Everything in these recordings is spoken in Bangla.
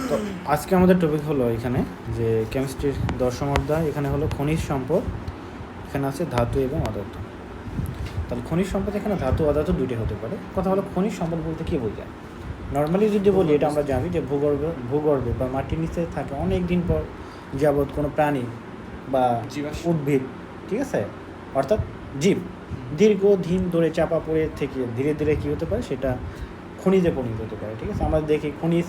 তো আজকে আমাদের টপিক হলো এখানে যে কেমিস্ট্রির 10ম অধ্যায়। এখানে হলো খনিজ সম্পদ, এখানে আছে ধাতু এবং অধাতু। তাহলে খনিজ সম্পদ এখানে ধাতু অধাতু দুইটাই হতে পারে। কথা হলো খনিজ সম্পদ বলতে কী বোঝায়? নর্মালি যদি বলি, এটা আমরা জানি যে ভূগর্ভে বা মাটির নিচে থাকে অনেক দিন পর যাবৎ কোনো প্রাণী বা উদ্ভিদ, ঠিক আছে, অর্থাৎ জীব দীর্ঘদিন ধরে চাপা পড়ে থেকে ধীরে ধীরে কী হতে পারে, সেটা খনিজে পরিণত হতে পারে। ঠিক আছে, আমরা দেখি খনিজ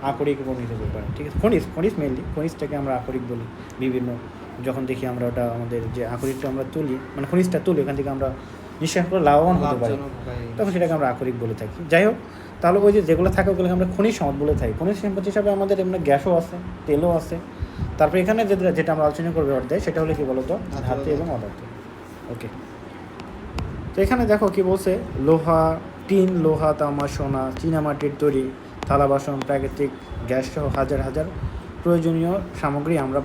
আকরিক পরিণত হতে পারে। ঠিক আছে, খনিজ মেনলি খনিজটাকে আমরা আকরিক বলি। বিভিন্ন যখন দেখি আমরা ওটা আমাদের যে আকরিকটা আমরা তুলি, মানে খনিজটা তুলি, এখান থেকে আমরা নিঃশ্বাস করে লাভবান হতে পারি, তখন সেটাকে আমরা আকরিক বলে থাকি। যাই হোক, তাহলে ওই যে যেগুলো থাকে ওগুলোকে আমরা খনিজ সম্পদ বলে থাকি। খনিজ সম্পদ হিসাবে আমাদের এমনি গ্যাসও আছে, তেলও আছে। তারপরে এখানে যেটা আমরা আলোচনা করবো অধ্যায়, সেটা হলো কি বলতো, ধাতু এবং অধাতু। ওকে, তো এখানে দেখো কি বলছে, লোহা, টিন, লোহা, তামা, সোনা, চীনামাটির তৈরি থালা বাসন, প্রাকৃতিক গ্যাস সহ হাজার হাজার প্রয়োজনীয় সামগ্রী আমরা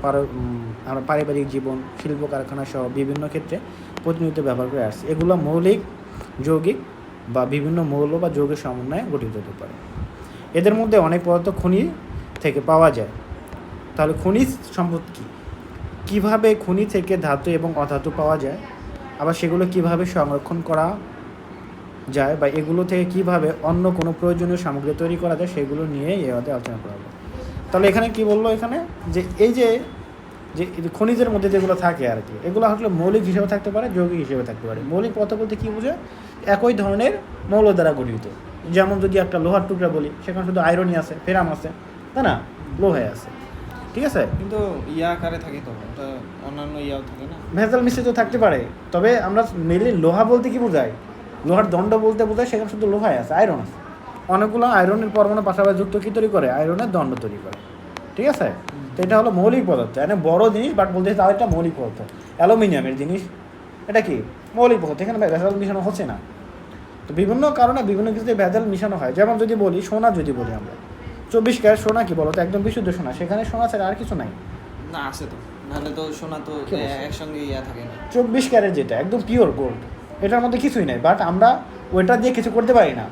পারিবারিক জীবন, শিল্প কারখানা সহ বিভিন্ন ক্ষেত্রে প্রতিনিয়ত ব্যবহার করে আসছি। এগুলো মৌলিক, যৌগিক বা বিভিন্ন মৌল বা যৌগের সমন্বয়ে গঠিত হতে পারে। এদের মধ্যে অনেক পদার্থ খনি থেকে পাওয়া যায়। তাহলে খনিজ সম্পদ কী, কীভাবে খনি থেকে ধাতু এবং অধাতু পাওয়া যায়, আবার সেগুলো কিভাবে সংরক্ষণ করা যায় বা এগুলো থেকে কিভাবে অন্য কোনো প্রয়োজনীয় সামগ্রী তৈরি করা যায়, সেগুলো নিয়ে এতে আলোচনা করা হবে। তাহলে এখানে কি বললো, এখানে যে এই যে খনিজের মধ্যে যেগুলো থাকে আর কি, এগুলো আসলে মৌলিক হিসেবে থাকতে পারে, যৌগিক হিসেবে থাকতে পারে। মৌলিক পদার্থ বলতে কী বোঝায়, একই ধরনের মৌল দ্বারা গঠিত। যেমন যদি একটা লোহার টুকরা বলি, সেখানে শুধু আয়রনই আছে, ফেরাম আছে, তাই না, লোহায় আছে, ঠিক আছে, কিন্তু ইয়া আকারে থাকে, তো এটা অন্যান্য ইয়াও থাকে না, ভেজাল মিশ্রিত থাকতে পারে। তবে আমরা মেনলি লোহা বলতে কি বোঝাই, লোহার দণ্ড বলতে বোঝায় সেখানে শুধু লোহায় আছে, আয়রন আছে। অনেকগুলো আয়রনের পরমাণু পাশাপাশি যুক্ত কী তৈরি করে, আয়রনের দণ্ড তৈরি করে। ঠিক আছে, তো এটা হলো মৌলিক পদার্থ, মানে বড় জিনিস, বাট বলতে তাও একটা মৌলিক পদার্থ। অ্যালুমিনিয়ামের জিনিস, এটা কি মৌলিক পদার্থ, এখানে ভেজাল মিশানো হচ্ছে না। তো বিভিন্ন কারণে বিভিন্ন কিছুতে ভেজাল মিশানো হয়। যেমন যদি বলি সোনা, যদি বলি আমরা 24 ক্যারেট সোনা কি বলো তো, একদম বিশুদ্ধ সোনা, সেখানে সোনা ছাড়া আর কিছু নাই না আছে তো, নাহলে তো সোনা তো একসঙ্গে ইয়া থাকে না। 24 ক্যারেট যেটা একদম পিওর গোল্ড, এটার মধ্যে কিছুই নাই, বাট আমরা ওইটা দিয়ে কিছু করতে পারি না,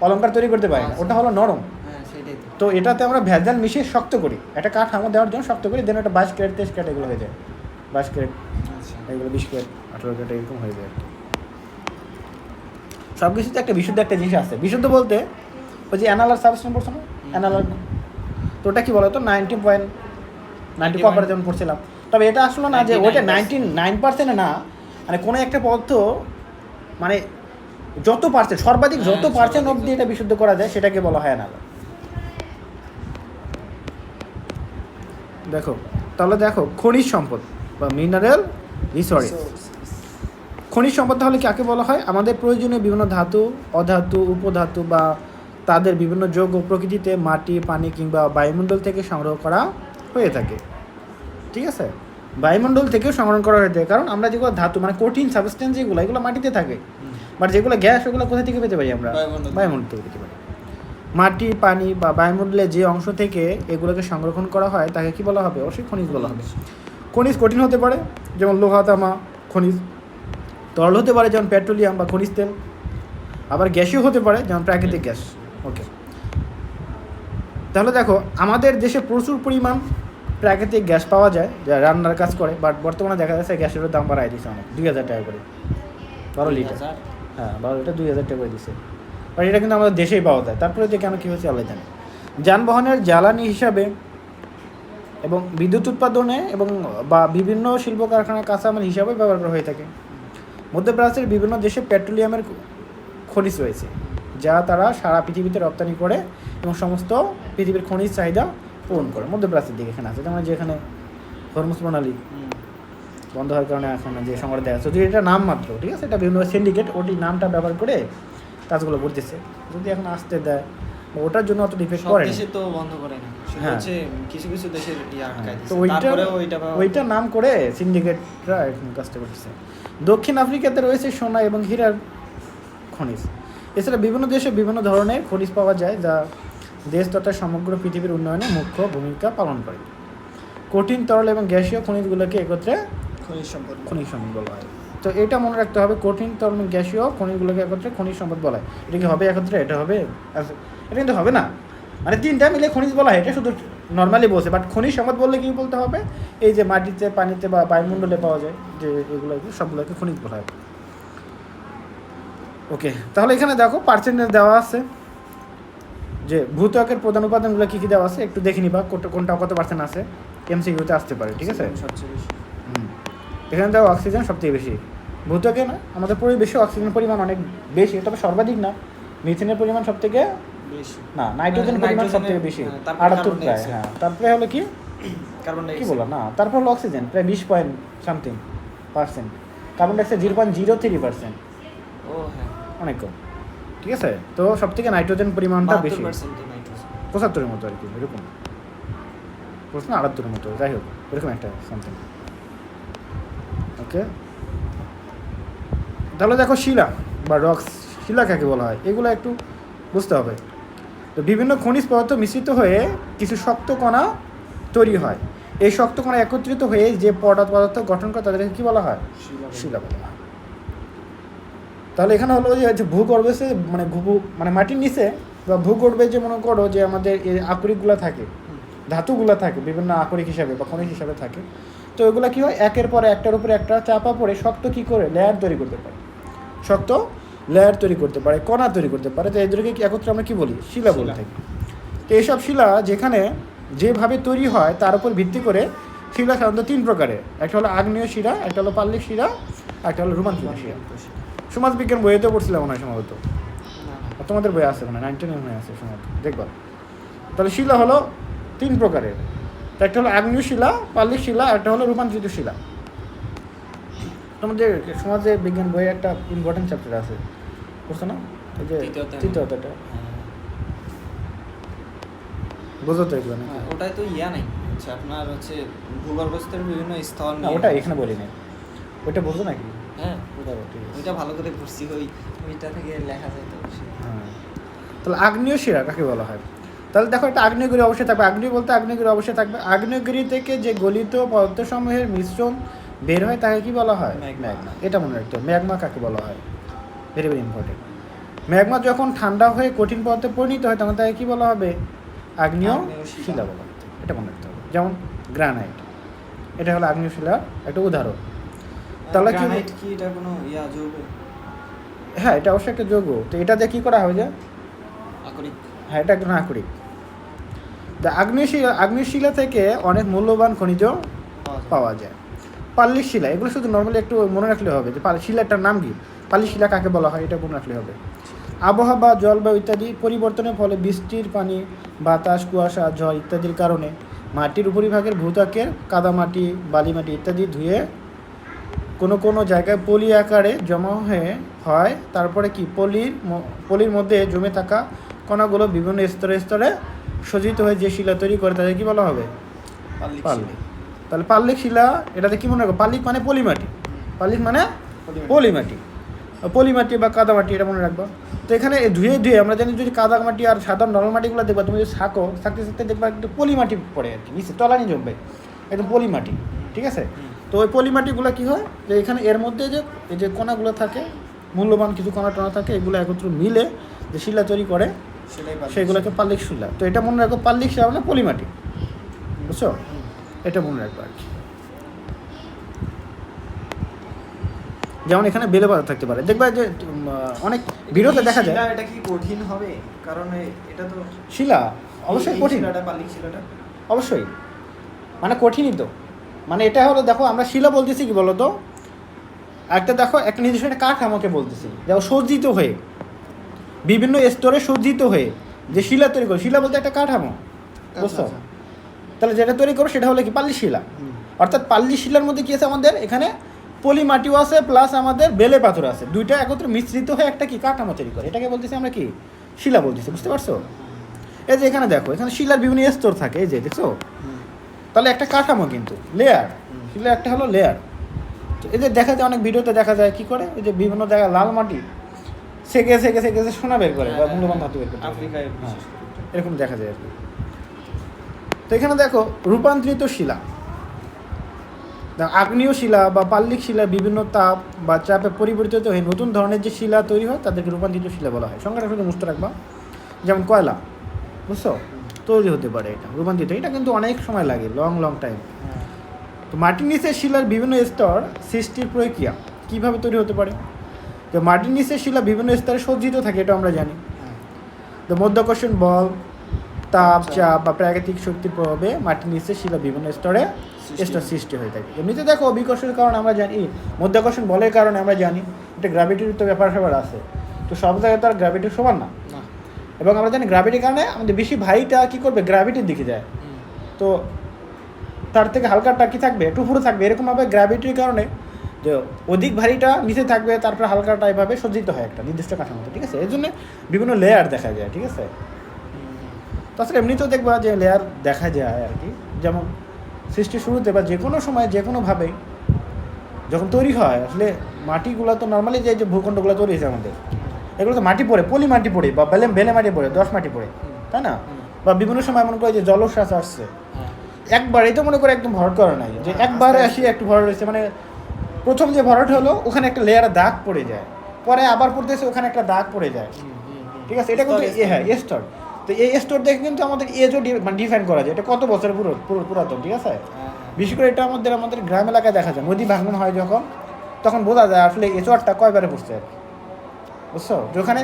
অলঙ্কার তৈরি করতে পারি না, ওটা হলো নরম। হ্যাঁ সেটাই তো। তো এটাতে আমরা ভেজাল মিশিয়ে শক্ত করি, একটা কাঠ আমার দেওয়ার জন্য শক্ত করি, দেন ওটা 22 ক্যারেট 23 ক্যারেট এগুলো হয়ে যায়, 22 ক্যারেট, এগুলো 20 ক্যারেট 18 ক্যারেট এরকম হয়ে যায় আর কি। সব কিছুতে একটা বিশুদ্ধ একটা জিনিস আছে। বিশুদ্ধ বলতে ওই যে অ্যানালার সাবস্টেন্স পড়ছো না, অ্যানালার, তো ওটা কি বলো তো 90.90 যেমন পড়ছিলাম। তবে এটা আসলো না যে ওইটা 99% না, মানে কোনো একটা পদার্থ মানে যত পার্সেন্ট, সর্বাধিক যত পার্সেন্ট অবধি এটা বিশুদ্ধ করা যায় সেটাকে বলা হয় অ্যানালার। দেখো, তাহলে দেখো খনিজ সম্পদ বা মিনারেল রিসোর্স। খনিজ সম্পদ তাহলে কাকে বলা হয়, আমাদের প্রয়োজনীয় বিভিন্ন ধাতু, অধাতু, উপধাতু বা তাদের বিভিন্ন যৌগ প্রকৃতিতে মাটি, পানি কিংবা বায়ুমণ্ডল থেকে সংগ্রহ করা হয়ে থাকে। ঠিক আছে, বায়ুমণ্ডল থেকেও সংগ্রহ করা হয়ে থাকে, কারণ আমরা যেগুলো ধাতু মানে কঠিন সাবস্টেন্স যেগুলো, এগুলো মাটিতে থাকে, বাট যেগুলো গ্যাস ওগুলো কোথা থেকে পেতে পারি আমরা, বায়ুমণ্ডল থেকে পেতে পারি। মাটি, পানি বা বায়ুমণ্ডলের যে অংশ থেকে এগুলোকে সংরক্ষণ করা হয় তাকে কি বলা হবে, অবশ্যই খনিজ বলা হবে। খনিজ কঠিন হতে পারে, যেমন লোহা, তামা। খনিজ তরল হতে পারে, যেমন পেট্রোলিয়াম বা খনিজ তেল। আবার গ্যাসীয় হতে পারে, যেমন প্রাকৃতিক গ্যাস। ওকে, তাহলে দেখো আমাদের দেশে প্রচুর পরিমাণ প্রাকৃতিক গ্যাস পাওয়া যায় যা রান্নার কাজ করে, বাট বর্তমানে দেখা যাচ্ছে গ্যাসেরও দাম বাড়াই দিচ্ছে অনেক, 2000 টাকা করে 12 লিটার। হ্যাঁ, 12 লিটার 2000 টাকা করে দিচ্ছে, বাট এটা কিন্তু আমাদের দেশেই পাওয়া যায়। তারপরে যে কেন কী হচ্ছে আল্লাহ জানে। যানবাহনের জ্বালানি হিসাবে এবং বিদ্যুৎ উৎপাদনে এবং বা বিভিন্ন শিল্প কারখানার কাঁচামাল হিসাবে ব্যবহার করা হয়ে থাকে। মধ্যপ্রাচ্যের বিভিন্ন দেশে পেট্রোলিয়ামের খনিজ রয়েছে যা তারা সারা পৃথিবীতে রপ্তানি করে এবং সমস্ত পৃথিবীর খনিজ চাহিদা পূরণ করে। মধ্যপ্রাচ্যের দিকে এখানে আছে, যেমন যেখানে হরমুজ প্রণালী বন্ধ হওয়ার কারণে এখন যে সংকট দেখা যাচ্ছে, যদি এটা নাম মাত্র, ঠিক আছে, এটা বিভিন্ন সিন্ডিকেট ওটি নামটা ব্যবহার করে কাজগুলো করতেছে। যদি এখন আসতে দেয়, ওটার জন্য অত ডিফেক্ট করে দেশে তো বন্ধ করে না, হ্যাঁ, কিছু কিছু দেশের ইয়া আটকায় দিয়েছে, তো ওইটা নাম করে সিন্ডিকেটরা এখন কাজটা করতেছে। দক্ষিণ আফ্রিকাতে রয়েছে সোনা এবং হীরার খনিজ। এছাড়া বিভিন্ন দেশে বিভিন্ন ধরনের খনিজ পাওয়া যায় যা দেশ তথা সমগ্র পৃথিবীর উন্নয়নে মুখ্য ভূমিকা পালন করে। কঠিন, তরল এবং গ্যাসীয় খনিজগুলোকে একত্রে খনিজ সম্পদ বলা হয়। তো এটা মনে রাখতে হবে, কঠিন, তরল এবং গ্যাসীয় খনিজগুলোকে একত্রে খনিজ সম্পদ বলা হয়। এটা কি হবে একত্রে, এটা হবে, এটা কিন্তু হবে না, মানে তিনটা মিলে খনিজ বলা হয়, এটা শুধু নর্মালি বলছে, বাট খনিজ সম্পদ বললে কি বলতে হবে, এই যে মাটিতে, পানিতে বা বায়ুমণ্ডলে পাওয়া যায় যে এগুলো সবগুলোকে খনিজ বলা হয়। ওকে, তাহলে এখানে দেখো পার্সেন্টেজ দেওয়া আছে যে ভূত্বকের প্রধান উপাদানগুলো কী কী দেওয়া আছে, একটু দেখে নিবা কোনটা কত পার্সেন্ট আছে, এমসিকিউতে আসতে পারে, ঠিক আছে। সবচেয়ে বেশি এখানে দেখো অক্সিজেন সবথেকে বেশি, ভূত্বকে না আমাদের পরিবেশে অক্সিজেনের পরিমাণ অনেক বেশি, তবে সর্বাধিক না, মিথেনের পরিমাণ সবথেকে বেশি, না, নাইট্রোজেন পরিমাণ সবথেকে বেশি, 78 প্রায়, হ্যাঁ। তারপরে হলো কি কার্বন কি ডাইঅক্সাইড, বললাম না, তারপর হলো অক্সিজেন প্রায় 20.something%, কার্বন ডাইঅক্সাইড 0.03%, ও হ্যাঁ অনেক কম, ঠিক আছে। তো সব থেকে নাইট্রোজেন পরিমাণটা বেশি, 72% নাইট্রোজেন, 75-এর মতো আর কি, এরকম প্রশ্ন 78-এর মতো, যাই হোক এরকম একটা সামথিং। ওকে, তাহলে দেখো শিলা বা রক্স, শিলা কাকে বলা হয় এগুলো একটু বুঝতে হবে। তো বিভিন্ন খনিজ পদার্থ মিশ্রিত হয়ে কিছু শক্ত কণা তৈরি হয়, এই শক্ত কণা একত্রিত হয়ে যে পদার্থ গঠন করে তাদেরকে কী বলা হয়, শিলা বলা হয়। তাহলে এখানে হলো যে ভূগর্ভে মানে মাটির নিচে বা ভূগর্ভে যে মনে করো যে আমাদের এই আকরিকগুলো থাকে, ধাতুগুলো থাকে বিভিন্ন আকরিক হিসাবে বা খনিজ হিসাবে থাকে, তো এগুলো কী হয় একের পর একটার উপরে একটা চাপা পড়ে শক্ত কী করে লেয়ার তৈরি করতে পারে, শক্ত লেয়ার তৈরি করতে পারে, কণা তৈরি করতে পারে, তো এদেরকে একত্রে আমরা কী বলি, শিলা বলে থাকি। তো এইসব শিলা যেখানে যেভাবে তৈরি হয় তার উপর ভিত্তি করে শিলা সাধারণত 3 প্রকারের, একটা হলো আগ্নেয় শিলা, একটা হলো পাললিক শিলা, একটা হলো রোমাঞ্চনীয় শিলা। সমাজবিজ্ঞান বইয়েতেও পড়ছিলাম মনে হয় সম্ভবত, তোমাদের বই আছে মানে 99 হয়ে আছে সম্ভবত, দেখবা। তাহলে শিলা হলো 3 প্রকারের, একটা হলো আগ্নেয় শিলা, পাললিক শিলা, একটা হলো রূপান্তরিত শিলা। তোমাদের সমাজে বিজ্ঞান বইয়ে একটা ইম্পর্টেন্ট চ্যাপ্টার আছে, বুঝছো না, এই যে তৃতীয়টা, বুঝো তো এগুলো না, ওটাই তো নাই হচ্ছে আপনার হচ্ছে ভূগর্ভস্থের বিভিন্ন স্তর না ওটা এখানে বলি না, ওইটা বুঝো নাকি, হ্যাঁ ওটা ঠিক আছে। ওইটা ভালো করে পড়ছি, ওইটা থেকে লেখা যায় তো। হ্যাঁ, তাহলে আগ্নেয় শিলা কাকে বলা হয়, তাহলে দেখো একটা আগ্নেয়গিরি অবশ্যই থাকবে, আগ্নেয় বলতে আগ্নেয়গিরি অবশ্যই থাকবে, আগ্নেয়গিরি থেকে যে গলিত পদার্থসমূহের মিশ্রণ বের হয় তাকে কি বলা হয়, ম্যাগমা। এটা মনে রাখতে হবে, ম্যাগমা কাকে বলা হয়, ভেরি ভেরি ইম্পর্টেন্ট। ম্যাগমা যখন ঠান্ডা হয়ে কঠিন পদার্থে পরিণত হয় তখন তাকে কী বলা হবে, আগ্নেয় শিলা বলা হয়, এটা মনে রাখতে হবে। যেমন গ্রানাইট, এটা হলো আগ্নেয় শিলার একটা উদাহরণ। তাহলে গ্রানাইট কি এটা কোনো যৌগ? হ্যাঁ, এটা অবশ্যই একটা যৌগ। তো এটা দিয়ে কী করা হয় যে আকরিক, হ্যাঁ এটা একটা আকরিক। আগ্নেয় শিলা থেকে অনেক মূল্যবান খনিজ পাওয়া যায়। পাললিক শিলা, এগুলো শুধু নর্মালি একটু মনে রাখলে হবে যে শিলাটার নাম কি, পাললিক শিলা কাকে বলা হয় এটা মনে রাখলে হবে। আবহাওয়া, জলবায়ু ইত্যাদি পরিবর্তনের ফলে বৃষ্টির পানি, বাতাস, কুয়াশা, ঝড় ইত্যাদির কারণে মাটির উপরিভাগের ভূত্বকের কাদামাটি, বালিমাটি ইত্যাদি ধুয়ে কোনো জায়গায় পলি আকারে জমা হয়। তারপরে কি পলির মধ্যে জমে থাকা কণাগুলো বিভিন্ন স্তরে স্তরে সজ্জিত হয়ে যে শিলা তৈরি করে তাদের কী বলা হবে, পাললিক। তাহলে পাললিক শিলা এটাতে কী মনে রাখবো, পাললিক মানে পলিমাটি, পাললিক মানে পলিমাটি বা কাদামাটি, এটা মনে রাখবো। তো এখানে ধুয়ে আমরা জানি যদি কাদামাটি আর সাধারণ নরমাল মাটিগুলো দেখবা, তুমি যদি থাকতে দেখবা একটু পলিমাটি পড়ে আর কি, নিচে তলানি জমবে একদম পলিমাটি, ঠিক আছে। তো ওই পলিমাটিগুলো কী হয় যে এখানে এর মধ্যে যে এই যে কণাগুলো থাকে, মূল্যবান কিছু কণা টণা থাকে, এগুলো একত্র মিলে যে শিলা তৈরি করে সেগুলোকে পাললিক শিলা। তো এটা মনে রাখবো, পাললিক শিলা মানে পলিমাটি, বুঝছো, এটা মনে রাখবো আর কি। যেমন এখানে বেলে পাতা থাকতে পারে, দেখবা যে অনেক ভিডিওতে দেখা যায়। এটা কি কঠিন হবে, কারণ এটা তো শিলা অবশ্যই কঠিন, পাললিক শিলাটা অবশ্যই মানে কঠিনই তো, মানে এটা হলো দেখো আমরা শিলা বলতেছি কি বলো তো, একটা দেখো একটা নির্দিষ্ট একটা কাঠামোকে বলতেছি, দেখো সজ্জিত হয়ে বিভিন্ন স্তরে সজ্জিত হয়ে যে শিলা তৈরি করে, শিলা বলতে একটা কাঠামো, বুঝছো। তাহলে যেটা তৈরি করো সেটা হলো কি পাললিক শিলা। অর্থাৎ পাললিক শিলার মধ্যে কি আছে, আমাদের এখানে পলিমাটিও আছে প্লাস আমাদের বেলে পাথর আছে, দুইটা একত্রে মিশ্রিত হয়ে একটা কি কাঠামো তৈরি করে, এটাকে বলতেছি আমরা কি শিলা বলতেছি, বুঝতে পারছো। এই যে এখানে দেখো, এখানে শিলার বিভিন্ন স্তর থাকে, এই যে দেখছো, তাহলে একটা কাঠামো কিন্তু লেয়ার, শিলা একটা হলো লেয়ার। তো এই যে দেখা যায় অনেক ভিডিওতে দেখা যায় কি করে, এই যে বিভিন্ন জায়গায় লাল মাটি সেকে সোনা বের করে বা মূল্যবান ধাতু বের করে, আফ্রিকায় এরকম দেখা যায় আর কি। তো এখানে দেখো রূপান্তরিত শিলা, আগ্নেয় শিলা বা পাললিক শিলা বিভিন্ন তাপ বা চাপে পরিবর্তিত হয়ে নতুন ধরনের যে শিলা তৈরি হয় তাদেরকে রূপান্তরিত শিলা বলা হয়। সংখ্যাটা শুধু মুস্ত রাখবা, যেমন কয়লা, বুঝছো, তৈরি হতে পারে, এটা রূপান্তরিত, এটা কিন্তু অনেক সময় লাগে, লং টাইম। তো মাটির নিচের শিলার বিভিন্ন স্তর সৃষ্টির প্রক্রিয়া কীভাবে তৈরি হতে পারে? তো মাটির নিচের শিলা বিভিন্ন স্তরে সজ্জিত থাকে, এটা আমরা জানি। তো মধ্যাকর্ষণ বল, তাপ, চাপ বা প্রাকৃতিক শক্তির প্রভাবে মাটির নিচের শিলা বিভিন্ন স্তরে স্তর সৃষ্টি হয়ে থাকে। এমনিতে দেখো অভিকর্ষণের কারণে আমরা জানি, মধ্যাকর্ষণ বলের কারণে আমরা জানি এটা গ্র্যাভিটির তো ব্যাপার আছে। তো সব জায়গায় তো আর গ্র্যাভিটি সমান না, এবং আমরা জানি গ্র্যাভিটির কারণে আমাদের বেশি ভারীটা কী করবে, গ্র্যাভিটির দিকে যায়। তো তার থেকে হালকাটা কী থাকবে, একটু উপরে থাকবে। এরকমভাবে গ্র্যাভিটির কারণে যে অধিক ভারীটা নিচে থাকবে, তারপরে হালকাটা এভাবে সজ্জিত হয় একটা নির্দিষ্ট কাঠামোতে, ঠিক আছে? এর জন্য বিভিন্ন লেয়ার দেখা যায়, ঠিক আছে? তাছাড়া এমনিতেও দেখবা যে লেয়ার দেখা যায় আর কি, যেমন সৃষ্টির শুরুতে বা যে কোনো সময় যে কোনোভাবেই যখন তৈরি হয়, আসলে মাটিগুলো তো নর্মালি যে ভূখণ্ডগুলো তৈরি হয়েছে আমাদের, এগুলো তো মাটি পড়ে, পলি মাটি পড়ে বা বেলে মাটি পড়ে, দশ মাটি পড়ে, তাই না? বা বিভিন্ন সময় মনে করে যে জলশ্বাস আসছে, একবার এই তো মনে করে একদম ভরাট করা নাই, যে একবারে আসি একটু ভরাট হয়েছে, মানে প্রথম যে ভরাট হলো ওখানে একটা লেয়ারে দাগ পড়ে যায়, পরে আবার পড়তেছে ওখানে একটা দাগ পড়ে যায়, ঠিক আছে? এটা কিন্তু স্তর। তো এই স্তর দেখে কিন্তু আমাদের এজও ডিফাইন করা যায়, এটা কত বছর পুরাতন, ঠিক আছে? বিশেষ করে এটা আমাদের গ্রাম এলাকায় দেখা যায়, নদী ভাঙন হয় যখন, তখন বোঝা যায় আসলে এই চরটা কয়বারে পড়ছে আর কি, বুঝছো? যেখানে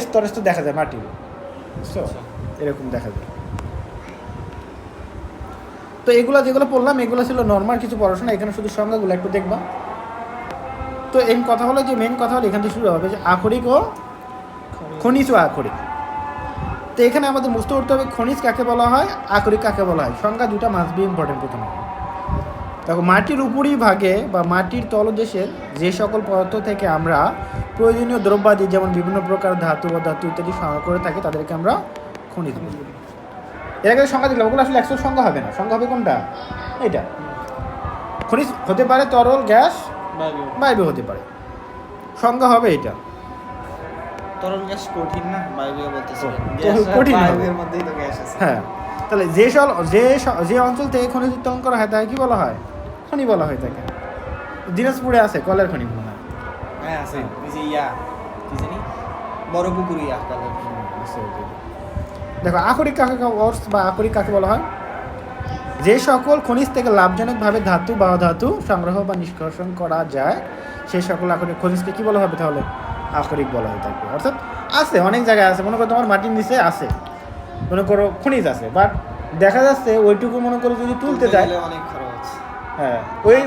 স্তর দেখা যায় মাটির, বুঝছো? এরকম দেখা যায়। তো এগুলো যেগুলো পড়লাম এগুলো ছিল নর্মাল কিছু পড়াশোনা, এখানে শুধু সংজ্ঞাগুলো একটু দেখবা। তো এই কথা হলো যে মেন কথা হলো এখান থেকে শুরু হবে যে আকরিক ও খনিজ ও আকরিক। তো এখানে আমাদের বুঝতে করতে হবে খনিজ কাকে বলা হয়, আকরিক কাকে বলা হয়। সংজ্ঞা দুটা মাস্ট বি ইম্পর্টেন্ট। প্রথমে দেখো, মাটির উপরি ভাগে বা মাটির তলদেশের যে সকল পদার্থ থেকে আমরা প্রয়োজনীয় দ্রব্যাদি যেমন বিভিন্ন প্রকার ধাতু বা ধাতু ইত্যাদি সংগ্রহ করে থাকি তাদেরকে আমরা খনিজ বলি। এর আগে সংজ্ঞা দিলাম, ওগুলো আসলে অ্যাকচুয়াল সংজ্ঞা হবে না। সংজ্ঞা হবে কোনটা? এইটা। খনিজ হতে পারে তরল, গ্যাস, বায়ু হতে পারে। সংজ্ঞা হবে এটা। তরল গ্যাস কঠিন না, বায়ু বলতেছে কঠিন, বায়ুর মধ্যেই তো গ্যাস আছে। হ্যাঁ, তাহলে যে অঞ্চল থেকে খনিজ উত্তোলন করা হয় তাকে কি বলা হয়? খনি বলা হয় তাকে। দিনাজপুরে আছে কয়লার খনি মনে হয়। হ্যাঁ আছে, ওই যে কি জানি বড় পুকুর কয়লার খনি। দেখো, আকরিক বা আকরিক কাকে বলা হয়? যে সকল খনিজ থেকে লাভজনকভাবে ধাতু বা অধাতু সংগ্রহ বা নিষ্কাশন করা যায় সেই সকল আকরিক খনিজকে কি বলা হবে তাহলে? আকরিক বলা হয়ে থাকবে। অর্থাৎ আছে, অনেক জায়গায় আছে, মনে করো তোমার মাটির নিচে আছে, মনে করো খনিজ আছে, বাট দেখা যাচ্ছে ওইটুকু মনে করো যদি তুলতে চাই অনেক খরচ। হ্যাঁ,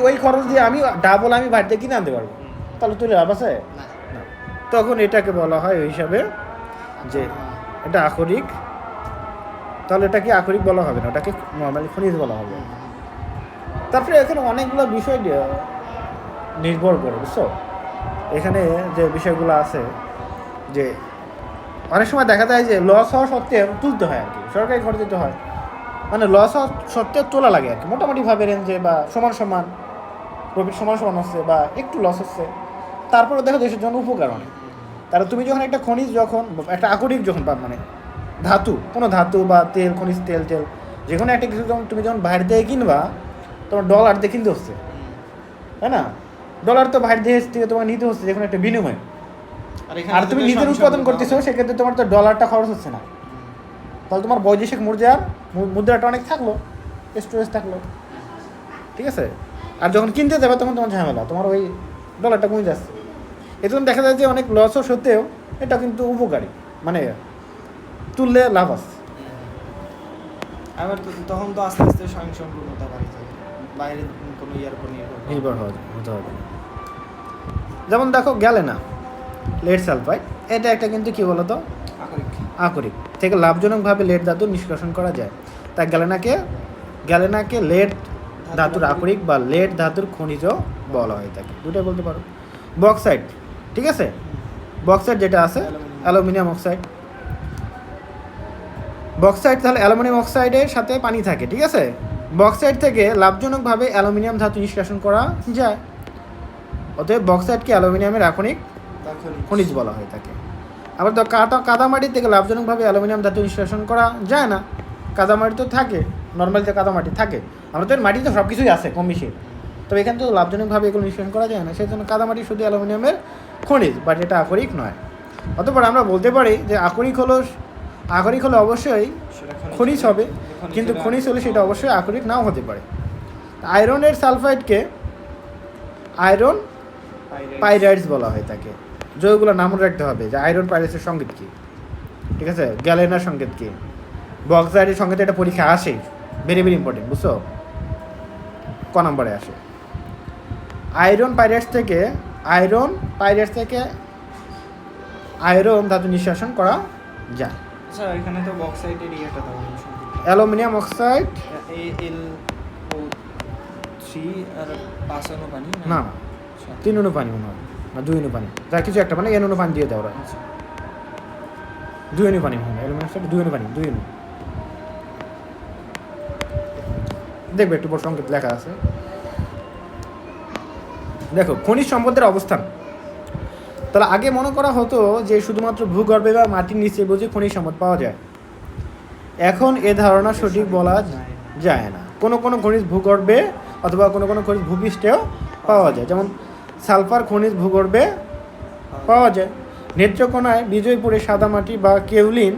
ওই খরচ দিয়ে আমি ডাবল বাড়িতে কিনে আনতে পারবো, তাহলে তুলে লাভ আছে না। তখন এটাকে বলা হয় ওই হিসাবে যে এটা আকরিক। তাহলে এটাকে আকরিক বলা হবে না, ওটাকে নর্মালি খনিজ বলা হবে। তারপরে এখানে অনেকগুলো বিষয় নির্ভর করে, বুঝছো? এখানে যে বিষয়গুলো আছে যে অনেক সময় দেখা যায় যে লস হওয়া সত্ত্বেও তুলতে হয় আর কি, সরকারি খরচ দিতে হয়, মানে লস হওয়া সত্ত্বেও তোলা লাগে আর কি, মোটামুটিভাবে রেঞ্জে বা সমান প্রফিট সমান হচ্ছে বা একটু লস হচ্ছে, তারপরে দেখো দেশের জন্য উপকার অনেক। তাহলে তুমি যখন একটা খনিজ যখন একটা আকরিক যখন মানে ধাতু, কোনো ধাতু বা তেল, খনিজ তেল যে কোনো একটা কিছু যখন তুমি যখন বাইরে থেকে কিনবা, তোমার ডলার দিয়ে কিনতে হচ্ছে, তাই না? ডলার তো বাইরে দেশ থেকে তোমার নিতে হচ্ছে যে কোনো একটা বিনিময়, আর তুমি নিজের উৎপাদন করতেছো, সেক্ষেত্রে তোমার তো ডলারটা খরচ হচ্ছে না। তাহলে তোমার বৈদেশিক মুদ্রাটা অনেক থাকলো, স্টোরেজ থাকলো, ঠিক আছে? আর যখন কিনতে যাবে তখন তোমার ঝামেলা, তোমার ওই ডলারটা কমে যাচ্ছে। এজন্য দেখা যায় যে অনেক লসও সত্ত্বেও এটা কিন্তু উপকারী, মানে তুললে লাভ আছে। আবার তখন তো আস্তে আস্তে স্বয়ংসম্পূর্ণতা বাড়ে যাবে, বাইরে কোনো ইয়ার উপর নির্ভর হতে হবে। যেমন দেখো গ্যালেনা, লেড সালফাইড, এটা একটা কিন্তু কি বলতো আকরিক থেকে লাভজনকভাবে লেড ধাতু নিষ্কাশন করা যায়। তাই গ্যালেনাকে লেড ধাতুর আকরিক বা লেড ধাতুর খনিজ বলা হয়ে থাকে, দুটোই বলতে পারো। বক্সাইট, ঠিক আছে, বক্সাইট যেটা আছে অ্যালুমিনিয়াম অক্সাইড। বক্সাইট তাহলে অ্যালুমিনিয়াম অক্সাইডের সাথে পানি থাকে, ঠিক আছে? বক্সাইট থেকে লাভজনকভাবে অ্যালুমিনিয়াম ধাতু নিষ্কাশন করা যায়। অতএব বক্সাইটকে অ্যালুমিনিয়ামের আকরিক খনিজ বলা হয়ে থাকে। আবার তো কাদামাটি থেকে লাভজনকভাবে অ্যালুমিনিয়াম ধাতু নিষ্কাশন করা যায় না। কাদামাটি তো থাকে, নর্মাল যে কাদামাটি থাকে, আমাদের মাটিতে সব কিছুই আছে কম বেশি, তবে এখানে তো লাভজনকভাবে এগুলো নিষ্কাশন করা যায় না, সেই জন্য কাদামাটি শুধু অ্যালুমিনিয়ামের খনিজ, বাট এটা আকরিক নয়। অতঃপর আমরা বলতে পারি যে আকরিক হলো অবশ্যই খনিজ হবে, কিন্তু খনিজ হলে সেটা অবশ্যই আকরিক নাও হতে পারে। আয়রনের সালফাইডকে আয়রন পাইরাইডস বলা হয় তাকে। যৌগগুলোর নাম রাখতে হবে যে আয়রন পাইরাইডসের সংকেত কী, ঠিক আছে, গ্যালেনার সংকেত কী, বক্সাইডের সংকেত, এটা পরীক্ষা আসে, ভেরি ভেরি ইম্পর্টেন্ট, বুঝছো, ক নম্বরে আসে। আয়রন পাইরাইডস থেকে আয়রন ধাতু নিষ্কাশন করা যায়। আচ্ছা এখানে তো বক্সাইটের ইয়েটা দাও, অ্যালুমিনিয়াম অক্সাইড AL3 আর 5 অনু পানি না 3 অনু পানি মনে হয়, না 2 অনু পানি, যা কিছু একটা, মানে N অনু পানি দিয়ে দেওয়া, আচ্ছা 2 অনু পানি মনে হয়, অ্যালুমিনিয়াম অক্সাইড 2 অনু পানি, 2 অনু, দেখবে একটু বড় সংকেত লেখা আছে। দেখো খনিজ সম্পদের অবস্থান, তাহলে আগে মনে করা হতো যে শুধুমাত্র ভূগর্ভে বা মাটির নিচে বুঝে খনিজ সম্পদ পাওয়া যায়। এখন এ ধারণা সঠিক বলা যায় না। কোনো কোনো খনিজ ভূগর্ভে অথবা কোনো কোনো খনিজ ভূপৃষ্ঠেও পাওয়া যায়, যেমন সালফার খনিজ ভূগর্ভে পাওয়া যায়। নেত্রকোনায় বিজয়পুরে সাদা মাটি বা কেউলিন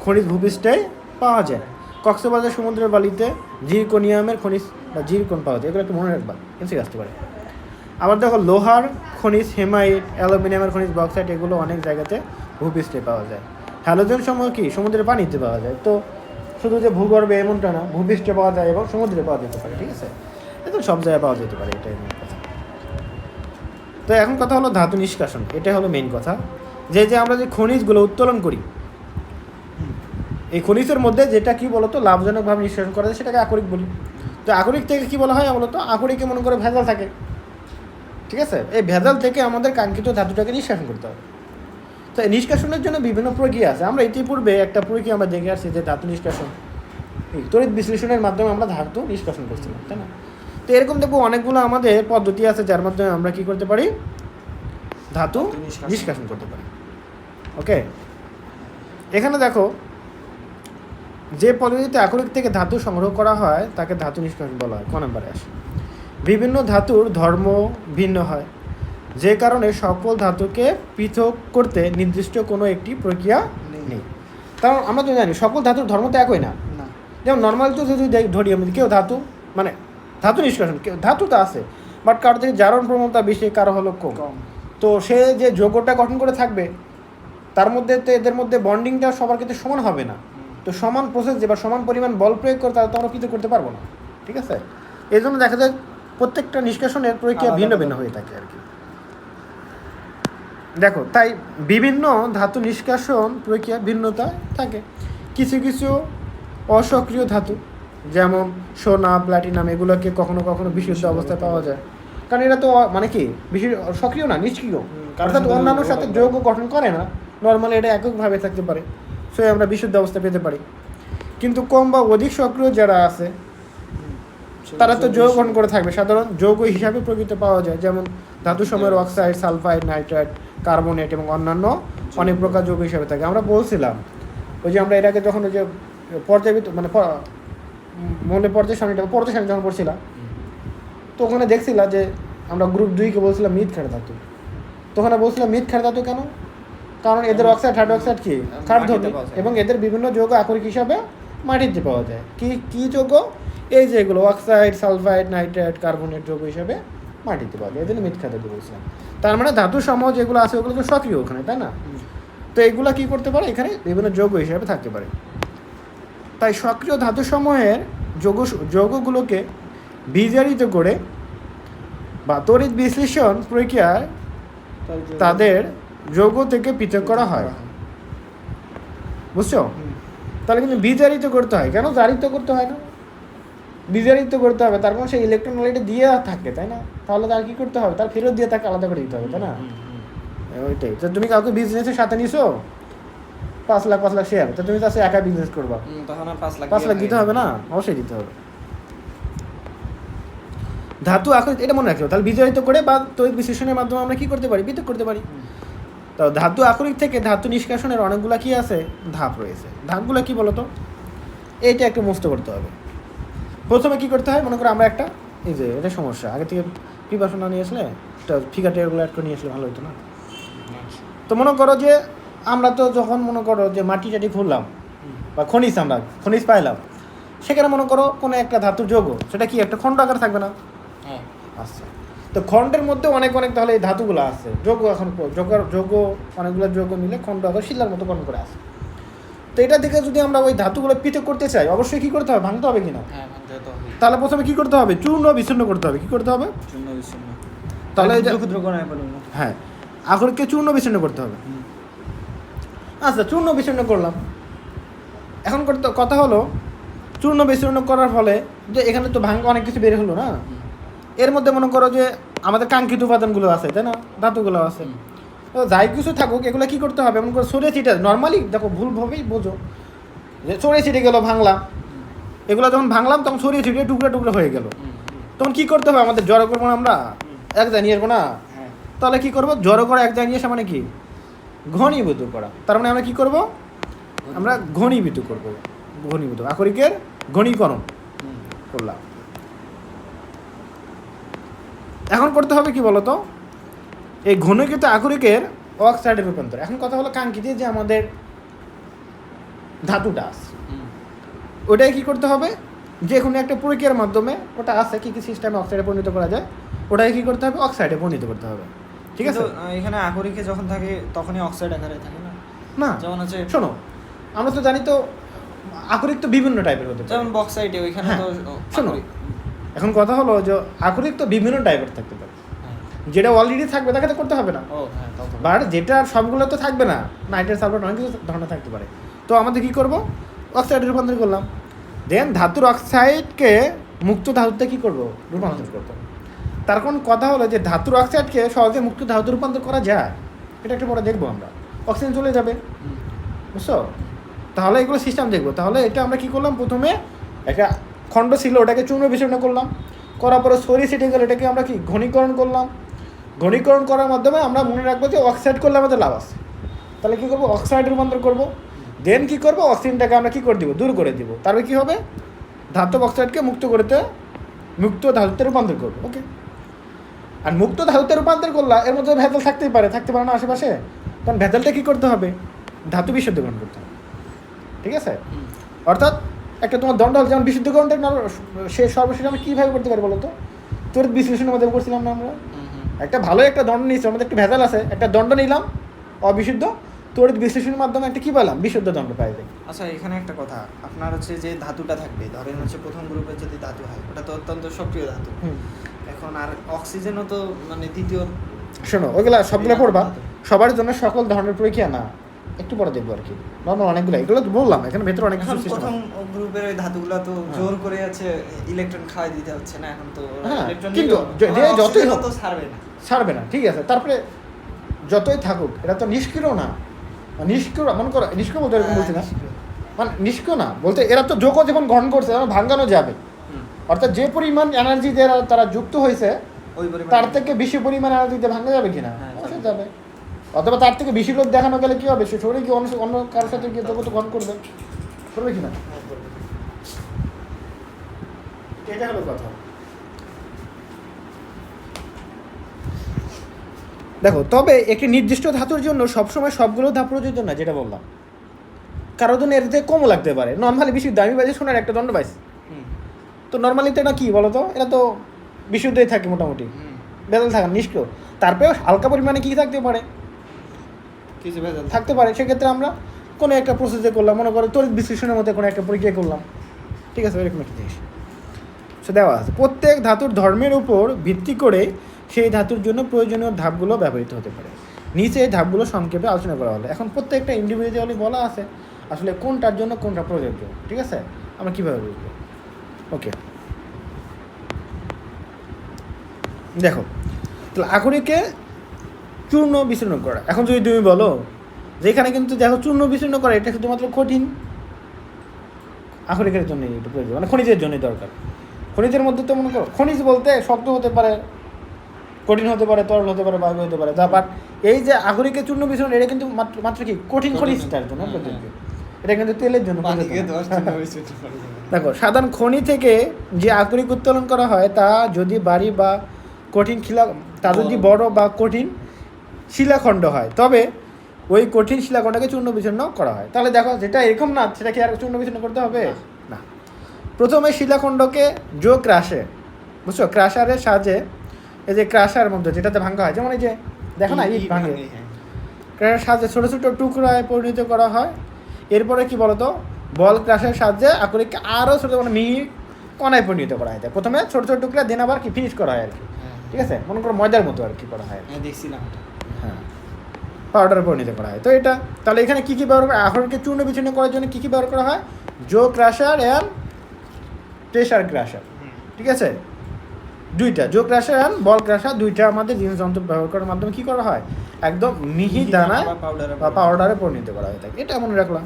খনিজ ভূপৃষ্ঠে পাওয়া যায়। কক্সবাজার সমুদ্রের বালিতে জিরকোনিয়ামের খনিজ বা জিরকন পাওয়া যায়, এগুলো একটু মনে রাখবা, এমসি আসতে পারে। আবার দেখো লোহার খনিজ, হেমাইট, অ্যালুমিনিয়ামের খনিজ, বক্সাইট, এগুলো অনেক জায়গাতে ভূপৃষ্ঠে পাওয়া যায়। হ্যালোজেন সমূহ কি সমুদ্রের পানিতে পাওয়া যায়। তো শুধু যে ভূগর্ভে এমনটা না, ভূপৃষ্ঠে পাওয়া যায় এবং সমুদ্রে পাওয়া যেতে পারে, ঠিক আছে, এটা সব জায়গায় পাওয়া যেতে পারে, এটাই মেন কথা। তো এখন কথা হলো ধাতু নিষ্কাশন, এটা হলো মেন কথা, যে আমরা যে খনিজগুলো উত্তোলন করি, এই খনিজের মধ্যে যেটা কি বলতো লাভজনকভাবে নিষ্কাশন করা যায় সেটাকে আকরিক বলি। তো আকরিক থেকে কি বলা হয় বলতো, আকরিকে মনে করে ভেজাল থাকে, ঠিক আছে, এই ভেজাল থেকে আমাদের কাঙ্ক্ষিত ধাতুটাকে নিষ্কাশন করতে হবে। তো এই নিষ্কাশনের জন্য বিভিন্ন প্রক্রিয়া আছে। আমরা ইতিপূর্বে একটা প্রক্রিয়া আমরা দেখে আসছি যে ধাতু নিষ্কাশন, তড়িৎ বিশ্লেষণের মাধ্যমে আমরা ধাতু নিষ্কাশন করছিলাম, তাই না? তো এরকম দেখবো অনেকগুলো আমাদের পদ্ধতি আছে যার মাধ্যমে আমরা কি করতে পারি, ধাতু নিষ্কাশন করতে পারি। ওকে, এখানে দেখো যে পদ্ধতিতে আকরিক থেকে ধাতু সংগ্রহ করা হয় তাকে ধাতু নিষ্কাশন বলা হয়। ক নম্বরে আসে, বিভিন্ন ধাতুর ধর্ম ভিন্ন হয়, যে কারণে সকল ধাতুকে পৃথক করতে নির্দিষ্ট কোনো একটি প্রক্রিয়া নেই। কারণ আমরা তো জানি সকল ধাতুর ধর্ম তো একই না। যেমন নর্মাল তো যদি ধরি আমি, কেউ ধাতু মানে ধাতু নিষ্কাশন, কেউ ধাতু তো আছে, বাট কারো থেকে জারণ প্রবণতা বেশি, কারো হলো কম। তো সে যে যৌগটা গঠন করে থাকবে তার মধ্যে তো এদের মধ্যে বন্ডিংটা সবার ক্ষেত্রে সমান হবে না। তো সমান প্রসেস যে বা সমান পরিমাণ বল প্রয়োগ করে তারা তো আমরা কিছু করতে পারবো না, ঠিক আছে। এই জন্য দেখা যায় প্রত্যেকটা নিষ্কাশনের প্রক্রিয়া ভিন্ন ভিন্ন হয়ে থাকে আর কি। দেখো তাই বিভিন্ন ধাতু নিষ্কাশন প্রক্রিয়া ভিন্নতা থাকে। কিছু কিছু অসক্রিয় ধাতু যেমন সোনা, প্ল্যাটিনাম, এগুলোকে কখনো কখনো বিশুদ্ধ অবস্থায় পাওয়া যায়, কারণ এরা তো মানে কি বেশি সক্রিয় না, নিষ্ক্রিয়, অর্থাৎ অন্যান্যর সাথে যৌগ গঠন করে না, নর্মালি এটা এককভাবে থাকতে পারে, সো আমরা বিশুদ্ধ অবস্থা পেতে পারি। কিন্তু কম বা অধিক সক্রিয় যারা আছে তারা তো যৌগ গঠন করে থাকবে, সাধারণ যৌগ হিসাবে প্রকৃত পাওয়া যায়, যেমন ধাতু সময়ের অক্সাইড, সালফাইড, নাইট্রাইট, কার্বনেট এবং অন্যান্য অনেক প্রকার যৌগ হিসাবে থাকে। আমরা বলছিলাম ওই যে আমরা এর আগে যখন ওই যে পর্যায়বৃত্ত মানে মনে পর্যায় সারণীটা যখন পড়ছিলাম, তো ওখানে দেখছিলাম যে আমরা গ্রুপ 2-কে বলছিলাম মৃৎ ক্ষার ধাতু। তো ওখানে বলছিলাম মৃৎ ক্ষার ধাতু কেন, কারণ এদের অক্সাইড, হাইড্রোক্সাইড কি ক্ষারধর্মী এবং এদের বিভিন্ন যৌগ আকরিক হিসাবে মাটিতে পাওয়া যায়। কি যৌগ, এই যে এগুলো অক্সাইড, সালফাইড, নাইট্রাইট, কার্বনেট যৌগ হিসাবে মাটিতে পাওয়া যায়, এই জন্য মৃৎ ক্ষার ধাতু বলছিলাম। তার মানে ধাতু সমূহ যেগুলো আছে ওগুলো তো সক্রিয় ওখানে, তাই না? তো এগুলা কি করতে পারে, এখানে বিভিন্ন যৌগ হিসাবে থাকতে পারে। তাই সক্রিয় ধাতু সমূহের যৌগগুলোকে বিজারিত করে বা তড়িৎ বিশ্লেষণ প্রক্রিয়ায় তাদের যৌগ থেকে পৃথক করা হয়, বুঝছো? তাহলে কিন্তু বিজারিত করতে হয়, কেন জারিত করতে হয় না? বিজারিত করতে হবে, তার কারণ সেই ইলেকট্রোনাইট দিয়ে থাকে, তাই না? তাহলে তার কী করতে হবে, তার ফেরত দিয়ে তাকে আলাদা করে দিতে হবে, তাই না? ওইটাই। তো তুমি কাউকে বিজনেসের সাথে নিছো 5 লাখ শেয়ার, তো তুমি তো একা বিজনেস করবা, তখন আর 5 লাখ দিতে হবে না? অবশ্যই দিতে হবে। ধাতু আকরিক, এটা মনে রাখতে হবে। তাহলে বিজারিত করে বা তড়িৎ বিশ্লেষণের মাধ্যমে আমরা কি করতে পারি, পৃথক করতে পারি। তো ধাতু আকরিক থেকে ধাতু নিষ্কাশনের অনেকগুলো কি আছে, ধাপ রয়েছে। ধাপগুলো কি বলতো, এইটা একটু মুখস্থ করতে হবে। প্রথমে কি করতে হয়, মনে করো আমরা একটা, এই যে এটা সমস্যা, আগে থেকে প্রিপারেশন না নিয়ে আসলে ফিগার টেগুলো অ্যাড করে নিয়ে আসলে ভালো হতো না। তো মনে করো যে আমরা তো যখন মনে করো যে মাটি টাটি খুললাম, বা খনিজ আমরা খনিজ পাইলাম, সেখানে মনে করো কোনো একটা ধাতুর যৌগ, সেটা কি একটা খণ্ড আকার থাকবে না? হ্যাঁ। আচ্ছা, তো খণ্ডের মধ্যে অনেক তাহলে এই ধাতুগুলো আছে, যৌগ এখন যৌগ অনেকগুলো যৌগ মিলে খণ্ড আকার শিলার মতো গঠন করে আছে। তো এটা থেকে যদি আমরা ওই ধাতুগুলো পৃথক করতে চাই, অবশ্যই কী করতে হবে? ভাঙতে হবে কিনা? হ্যাঁ, ভাঙতে তো হবে। তাহলে প্রথমে কী করতে হবে? চূর্ণ বিচ্ছিন্ন করতে হবে। কী করতে হবে? চূর্ণ বিচ্ছিন্ন। তাহলে ক্ষুদ্র ক্ষুদ্র কণায় পরিণত। হ্যাঁ, আকরিককে চূর্ণ বিচ্ছিন্ন করতে হবে। আচ্ছা, চূর্ণ বিচ্ছিন্ন করলাম। এখন কথা হলো, চূর্ণ বিচ্ছিন্ন করার ফলে যে এখানে তো ভাঙা অনেক কিছু বের হলো না, এর মধ্যে মনে করো যে আমাদের কাঙ্ক্ষিত উপাদানগুলো আছে, তাই না? ধাতুগুলো আছে। তো যাই কিছু থাকুক, এগুলো কী করতে হবে? এমন করে ছড়িয়ে ছিটে, নর্মালি দেখো ভুলভাবেই বোঝো যে ছড়িয়ে ছিটে গেলো, ভাঙলাম। এগুলো যখন ভাঙলাম তখন ছড়িয়ে ছিটিয়ে টুকরা টুকরা হয়ে গেল। তখন কী করতে হবে? আমাদের জড়ো করবো না আমরা, এক জায়গায় নিয়ে আসবো না। হ্যাঁ। তাহলে কী করবো? জড়ো করা এক জায়গায় নিয়ে আসা মানে কি? ঘনীভূত করা। তার মানে আমরা কী করবো? আমরা ঘনীভূত করবো। ঘনীভূত, আকরিকের ঘনীকরণ করলাম। এখন করতে হবে কি বলতো? এই ঘনীকৃত আকরিকের অক্সাইডে রূপান্তর। এখন কথা হলো কাঙ্ক্ষিত যে আমাদের ধাতুটা আছে, ওটাই কী করতে হবে? যে কোনো একটা প্রক্রিয়ার মাধ্যমে ওটা আছে, কী কী সিস্টেমে অক্সাইডে পরিণত করা যায়, ওটাই কী করতে হবে? অক্সাইডে পরিণত করতে হবে। ঠিক আছে? এখানে আকরিকে যখন থাকে তখনই অক্সাইড আকারে থাকে না? না, যেমন হচ্ছে, শোনো, আমরা তো জানি তো আকরিক তো বিভিন্ন টাইপের হতে পারে। যেমন বক্সাইটে ওইখানে তো শোনো, এখন কথা হলো যে আকরিক তো বিভিন্ন টাইপের থাকতে পারে। হ্যাঁ। যেটা অলরেডি থাকবে তাকে তো করতে হবে না। ও হ্যাঁ, তাও তো। বাট যেটা সবগুলো তো থাকবে না, নাইট্রেট সালফেট অনেক কিছু ধরনের থাকতে পারে। তো আমাদের কী করবো? অক্সাইডে রূপান্তর করলাম। দেন ধাতুর অক্সাইডকে মুক্ত ধাতুতে কী করবো? রূপান্তর করবো। তার কোন কথা হলো যে ধাতুর অক্সাইডকে সহজে মুক্ত ধাতুতে রূপান্তর করা যায়, এটা একটু পরে দেখবো আমরা। অক্সিজেন চলে যাবে, বুঝছো? তাহলে এগুলো সিস্টেম দেখবো। তাহলে এটা আমরা কী করলাম? প্রথমে একটা খণ্ড ছিল, ওটাকে চূর্ণ বিচ্ছিন্ন করলাম, করার পরে সরি সিটে গেলে এটাকে আমরা কি ঘনীকরণ করলাম। ঘনীকরণ করার মাধ্যমে আমরা মনে রাখবো যে অক্সাইড করলে আমাদের লাভ আছে। তাহলে কী করবো? অক্সাইড রূপান্তর করবো। দেন কী করবো? অক্সিজেনটাকে আমরা কী করে দিব? দূর করে দিব। তারপরে কী হবে? ধাতব অক্সাইডকে মুক্ত ধাতুতে রূপান্তর করবো। ওকে, আর মুক্ত ধাতুতে রূপান্তর করলা, এর মধ্যে ভেজাল থাকতে পারে না আশেপাশে। কারণ ভেজালটা কী করতে হবে? ধাতু বিশুদ্ধকরণ করতে হবে। ঠিক আছে? অর্থাৎ একটা তোমার দণ্ড হল, যেমন বিশুদ্ধকরণটা সে সর্বশেষ আমরা কীভাবে করতে পারি বলো তো? তড়িৎ বিশ্লেষণের মধ্যে করছিলাম না আমরা? একটা ভালো একটা দণ্ড নিয়েছি, আমাদের একটা ভেজাল আছে, একটা দণ্ড নিলাম অবিশুদ্ধ, তড়িৎ বিশ্লেষণের মাধ্যমে একটা কী পেলাম? বিশুদ্ধ দণ্ড পাই যায়। আচ্ছা, এখানে একটা কথা, আপনার হচ্ছে যে ধাতুটা থাকবে, ধরেন হচ্ছে প্রথম গ্রুপের যদি ধাতু হয়, ওটা তো অত্যন্ত সক্রিয় ধাতু। এখন আর অক্সিজেনও তো মানে দ্বিতীয়। শোনো, ওইগুলা সবগুলো পড়বা, সবার জন্য সকল ধরনের প্রক্রিয়া না, একটু পরে দেখবো আর কি। নর্মাল অনেকগুলো, এগুলো তো বললাম, এখানে ভেতরে অনেক কিছু সিস্টেম প্রথম আছে। গ্রুপের ওই ধাতুগুলো তো জোর করে আছে ইলেকট্রন খাওয়াই দিতে হচ্ছে না, এখন তো ইলেকট্রন কিন্তু যতই হোক তো ছাড়বে না। ছাড়বে না, ঠিক আছে। তারপরে যতই থাকুক, এটা তো নিষ্ক্রিয় না, নিষ্ক্রিয় মনে করো, নিষ্ক্রিয় বলতে এরকম বলছি না, মানে নিষ্ক্রিয় না বলতে এরা তো যোগ যখন গ্রহণ করছে তখন ভাঙানো যাবে। অর্থাৎ যে পরিমাণ এনার্জি দিয়ে তারা যুক্ত হয়েছে, ওই পরিমাণ তার থেকে বেশি পরিমাণ এনার্জি দিয়ে ভাঙা যাবে কিনা? অবশ্যই যাবে। অথবা তার থেকে বেশি লোক দেখানো গেলে কী হবে? সে শরীরে কি অন্য কারোর সাথে গিয়ে দেবো তো গ্রহণ করবে কিনা? এটা হলো কথা। দেখো, তবে একটি নির্দিষ্ট ধাতুর জন্য সবসময় সবগুলো ধাপ প্রযোজ্য না, যেটা বললাম। কারোর জন্য এর থেকে কমও লাগতে পারে। নর্মালি বেশি দামি বাজে সোনার একটা দণ্ড পাইছে, তো নর্মালি তো এটা কী বলো তো? এটা তো বিশুদ্ধই থাকে মোটামুটি, ভেজাল থাকে নিষ্ক্রিয়। তারপরেও হালকা পরিমাণে কী থাকতে পারে? কিছু ভেজাল থাকতে পারে। সেক্ষেত্রে আমরা কোনো একটা প্রসেসে করলাম, মনে করো তড়িৎ বিশ্লেষণের মধ্যে কোনো একটা প্রক্রিয়া করলাম, ঠিক আছে, এরকম একটা জিনিস সে দেওয়া আছে। প্রত্যেক ধাতুর ধর্মের উপর ভিত্তি করে সেই ধাতুর জন্য প্রয়োজনীয় ধাপগুলো ব্যবহৃত হতে পারে। নিচে এই ধাপগুলো সংক্ষেপে আলোচনা করা হলো। এখন প্রত্যেকটা ইন্ডিভিজুয়ালি বলা আছে আসলে কোনটার জন্য কোনটা প্রযোজ্য, ঠিক আছে, আমরা কীভাবে বুঝবো? ওকে, দেখো, তাহলে আকরিকে চূর্ণ বিচূর্ণ করা। এখন যদি তুমি বলো যে এখানে কিন্তু দেখো চূর্ণ বিচূর্ণ করা এটা শুধুমাত্র কঠিন আকরিকের জন্যই এটা প্রয়োজন, মানে খনিজের জন্যই দরকার। খনিজের মধ্যে তো মনে করো, খনিজ বলতে শক্ত হতে পারে, কঠিন হতে পারে, তরল হতে পারে, বায়ু হতে পারে। বাট এই যে আকরিকে চূর্ণ বিচূর্ণ, এটা কিন্তু মাত্র কি কঠিন খনিজটার জন্য প্রযোজ্য, এটা কিন্তু তেলের জন্য দেখো, সাধারণ খনি থেকে যে আকরিক উত্তোলন করা হয় তা যদি ভারী বা কঠিন তা যদি বড় বা কঠিন শিলাখণ্ড হয়, তবে ওই কঠিন শিলাখণ্ডকে চূর্ণ বিচূর্ণ করা হয়। তাহলে দেখো যেটা এরকম না সেটা কি আর চূর্ণ বিচূর্ণ করতে হবে না। প্রথমে শিলাখণ্ডকে ক্রাশে, বুঝছো, ক্রাশারের সাহায্যে, এই যে ক্রাশার মধ্যে যেটাতে ভাঙা হয়, যেমন এই যে দেখো না ইট ভাঙে, ক্রাশারের সাহায্যে ছোটো ছোটো টুকরায় পরিণত করা হয়। এরপরে কি বলতো, বল ক্রাশের সাহায্যে আকরিককে আরও ছোটো মানে মিহি কণায় পরিণত করা হয়। প্রথমে ছোটো ছোটো টুকরা দেন আবার কি ফিনিশ করা হয় আর কি, ঠিক আছে, মনে করো ময়দার মতো আর কি করা হয়, দেখছিলাম। হ্যাঁ, পাউডারে পরিণত করা হয়। তো এটা তাহলে এখানে কী কী ব্যবহার করা, আকরিককে চূর্ণ বিচূর্ণ করার জন্য কী কী ব্যবহার করা হয়? ক্রাশার অ্যান্ড প্রেশার ক্রাশার, ঠিক আছে, দুইটা ক্রাশার অ্যান্ড বল ক্রাশার, দুইটা আমাদের জিনিস যন্ত্র ব্যবহার করার মাধ্যমে কী করা হয়, একদম মিহি দানা বা পাউডারে পরিণত করা হয়ে থাকে। এটা মনে রাখলাম।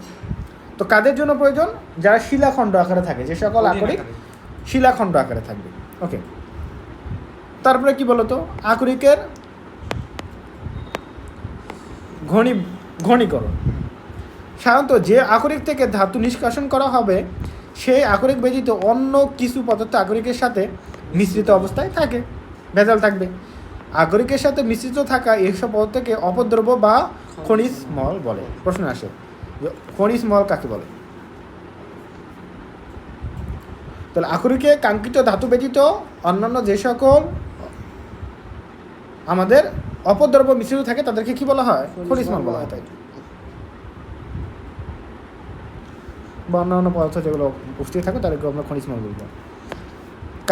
তো কাদের জন্য প্রয়োজন? যারা শিলাখণ্ড আকারে থাকে, যে সকল আকরিক শিলাখণ্ড আকারে থাকবে। ওকে, তারপরে কি বলতো, আকরিকের ঘনীকরণ। সাধারণত যে আকরিক থেকে ধাতু নিষ্কাশন করা হবে সেই আকরিক ব্যতীত অন্য কিছু পদার্থ আকরিকের সাথে মিশ্রিত অবস্থায় থাকে, ভেজাল থাকবে। আকরিকের সাথে মিশ্রিত থাকা এইসব পদার্থকে অপদ্রব্য বা খনিজ মল বলে। প্রশ্ন আসে যে খনিজ মল কাকে বলে? তাহলে আকরিকে কাঙ্ক্ষিত ধাতু ব্যতীত অন্যান্য যে সকল আমাদের অপদ্রব্য মিশ্রিত থাকে তাদেরকে কি বলা হয়? খনিজ মল বলা হয়। তাই বা অন্যান্য পদার্থ যেগুলো উপস্থিত থাকে তাদেরকে আমরা খনিজ মল বলবো।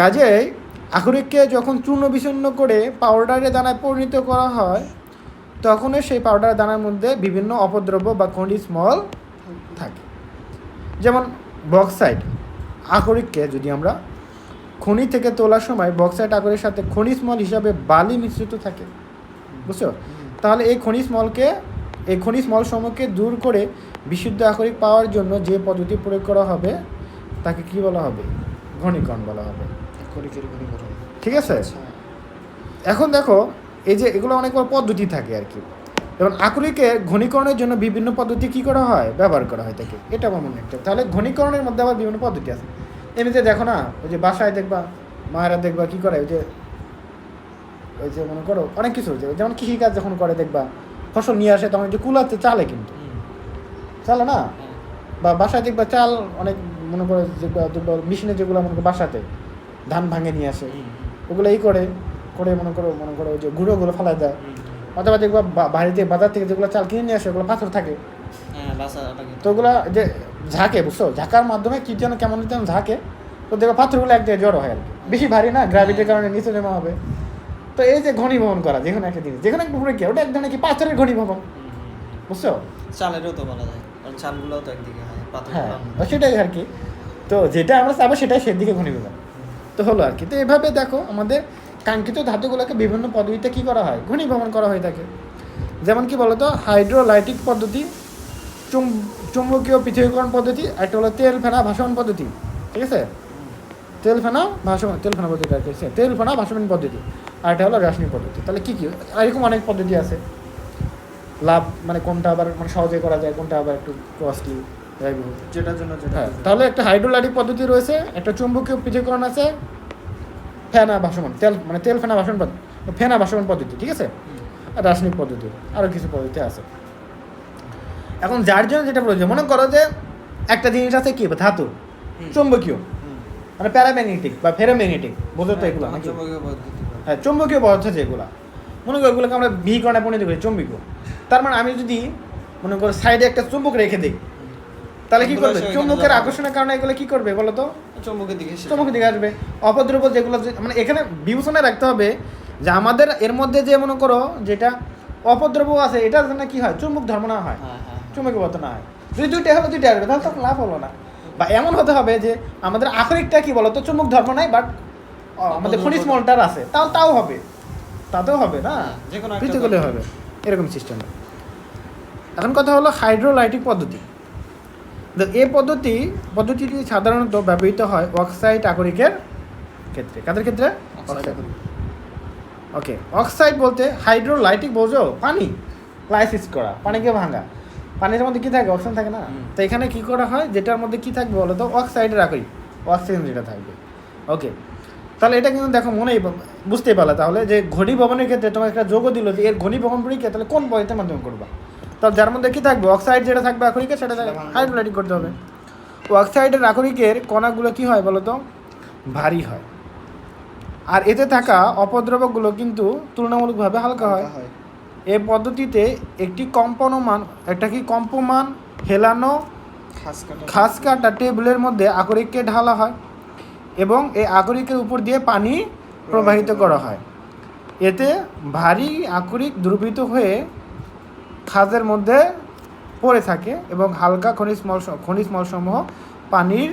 কাজেই আকরিককে যখন চূর্ণ বিচূর্ণ করে পাউডারের দানায় পরিণত করা হয় তখনই সেই পাউডারের দানার মধ্যে বিভিন্ন অপদ্রব্য বা খনিজ মল থাকে। যেমন বক্সাইট আকরিককে যদি আমরা খনি থেকে তোলার সময় বক্সাইট আকরিকের সাথে খনিজ মল হিসাবে বালি মিশ্রিত থাকে, বুঝছো, তাহলে এই খনিজ মল সমূহকে দূর করে বিশুদ্ধ আকরিক পাওয়ার জন্য যে পদ্ধতি প্রয়োগ করা হবে তাকে কি বলা হবে? ঘনীকরণ বলা হবে। ঠিক আছে। এখন দেখো এই যে এগুলো অনেক পদ্ধতি থাকে আর কি। যেমন আকরিকে ঘনীকরণের জন্য বিভিন্ন পদ্ধতি কি করা হয়, ব্যবহার করা হয় থাকে। এটা আমার মনে রাখতে হবে। তাহলে ঘনীকরণের মধ্যে আবার বিভিন্ন পদ্ধতি আছে। এমনিতে দেখো না, ওই যে বাসায় দেখবা মায়েরা দেখবা কি করে, ওই যে মনে করো অনেক কিছু, যেমন কৃষিকাজ যখন করে দেখবা ফসল নিয়ে আসে তখন যে কুলাতে চালে, কিন্তু চালে না, বা বাসায় দেখবা চাল অনেক মনে করো দেখবা মেশিনে যেগুলো মনে করো বাসাতে ধান ভাঙে নিয়ে আসে, ওগুলো করে মনে করো ওই যে গুঁড়োগুলো ফেলায় দেয়। অথবা দেখবা বাড়িতে বাজার থেকে যেগুলো চাল কিনে নিয়ে আসে ওগুলো পাথর থাকে, তো ওগুলো যে ঝাঁকে, বুঝছো, ঝাঁকার মাধ্যমে কি যেন কেমন যেন ঝাঁকে, তো দেখবা পাথরগুলো এক জায়গায় জড়ো হয় আর কি, বেশি ভারী না, গ্র্যাভিটির কারণে নিচে জমা হবে। তো এই যে ঘনীভবন করা, যেখানে একটা জিনিস, যেখানে একটা প্রক্রিয়া, ওটা এক ধরনের কি পাথরের ঘনীভবন, বুঝছো। চালেরও তো বলা যায়, চালগুলোও তো একদিকে হয়, হ্যাঁ সেটাই আর কি। তো যেটা আমরা চাবো সেটাই সেদিকে ঘনীভবন তো হলো আর কি। তো এভাবে দেখো আমাদের কাঙ্ক্ষিত ধাতুগুলোকে বিভিন্ন পদ্ধতিতে কী করা হয়, ঘনীভবন করা হয়ে থাকে। যেমন কি বলতো, হাইড্রোলাইটিক পদ্ধতি, চুম্বকীয় পৃথকীকরণ পদ্ধতি, একটা হলো তেল ফেনা ভাসমান পদ্ধতি, ঠিক আছে, তেল ফেনা পদ্ধতি আর কি, তেল ফেনা ভাসমান পদ্ধতি, আর একটা হলো রাসায়নিক পদ্ধতি। তাহলে কী এরকম অনেক পদ্ধতি আছে। লাভ মানে কোনটা আবার মানে সহজে করা যায়, কোনটা আবার একটু কস্টলি, যেটার জন্য হ্যাঁ। তাহলে একটা হাইড্রোলাইটিক পদ্ধতি রয়েছে, একটা চুম্বকীয় পৃথকীকরণ আছে, ফেনা ভাসমান তেল ফেনা ভাসমান পদ্ধতি, ঠিক আছে, আর রাসায়নিক পদ্ধতি, আরও কিছু পদ্ধতি আছে। এখন যার জন্য যেটা প্রয়োজন, মনে করো যে একটা জিনিস আছে কি ধাতু চুম্বকীয়, মানে প্যারাম্যাগনেটিক বা ফেরোম্যাগনেটিক, বোঝো তো এগুলো নাকি? হ্যাঁ, চুম্বকীয় পদার্থ যেগুলো, মনে করো এগুলোকে আমরা বিকরণে পরিণত করি চুম্বকীয়। তার মানে আমি যদি মনে করো সাইডে একটা চুম্বক রেখে দিই, তাহলে কি করবে? চুম্বকের আকর্ষণের কারণে এগুলো কি করবে বলো তো? চুম্বকের দিকে আসবে। অপদ্রব্য যেগুলো, মানে এখানে বিবেচনায় রাখতে হবে যে আমাদের এর মধ্যে যে মনে করো যেটা অপদ্রব্য আছে এটার জন্য কি হয়, চুম্বক ধর্ম না হয়, চুম্বকীয় পদার্থ না হয়। যদি দুইটা হলো দুইটা আসবে, তাহলে তখন লাভ হলো না। বা এমন হতে হবে যে আমাদের আকরিকটা কি বলতো, চুম্বক ধর্ম নাই, বাট আমাদের খনিজ মলটার আছে, তাও হবে, তাতেও হবে না, পৃথক হবে, এরকম সিস্টেম। এখন কথা হলো হাইড্রোলাইটিক পদ্ধতি। এই পদ্ধতিটি সাধারণত ব্যবহৃত হয় অক্সাইড আকরিকের ক্ষেত্রে। কাদের ক্ষেত্রে? ওকে, অক্সাইড বলতে হাইড্রোলাইটিক বোঝো, পানি লাইসিস করা, পানিকে ভাঙা, পানির মধ্যে কী থাকে, অক্সিজেন থাকে না। তো এখানে কী করা হয়, যেটার মধ্যে কী থাকবে বলো তো, অক্সাইডের আকরিক, অক্সিজেন যেটা থাকবে। ওকে, তাহলে এটা কিন্তু দেখো মনেই বুঝতেই পারলে তাহলে যে ঘনীভবনের ক্ষেত্রে তোমার একটা যোগ দিল যে এর ঘনীভবন পরীক্ষা, তাহলে কোন পদ্ধতির মাধ্যমে করবা? তাহলে যার মধ্যে কি থাকবে, অক্সাইড যেটা থাকবে আকরিকের সেটা হাইড্রোলাইটিক করতে হবে। অক্সাইডের আকরিকের কণাগুলো কি হয় বলতো, ভারী হয়, আর এতে থাকা অপদ্রবকগুলো কিন্তু তুলনামূলকভাবে হালকা হয়। এই পদ্ধতিতে একটি কম্পমান হেলানো খাস কাটা টেবিলের মধ্যে আকরিককে ঢালা হয় এবং এই আকরিকের উপর দিয়ে পানি প্রবাহিত করা হয়। এতে ভারী আকরিক দ্রবীভূত হয়ে খাজের মধ্যে পড়ে থাকে এবং হালকা খনিজ মলসমূহ পানির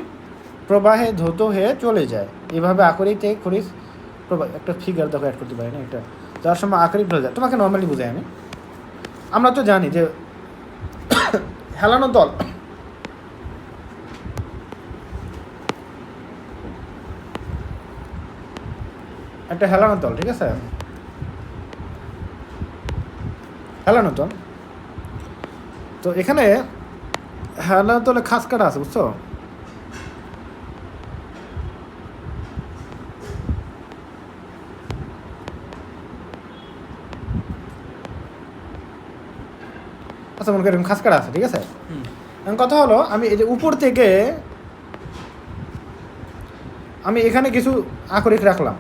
প্রবাহে ধৌত হয়ে চলে যায়। এভাবে আকরিক থেকে খনিজ প্রবাহ, একটা ফিগার দেখো অ্যাড করতে পারি না, এটা যার সময় আকরিক ঢলে যায়। তোমাকে নর্মালি বুঝাই আমরা তো জানি যে হেলানো তল, একটা হেলানো তল, ঠিক আছে, হেলানো তল। তো এখানে হেলানো তলে খাস কাটা আছে, বুঝছো? আচ্ছা, মনে করি খাস কাটা আছে, ঠিক আছে। এখন কথা হলো, আমি এই যে উপর থেকে আমি এখানে কিছু আকরিক রাখলাম,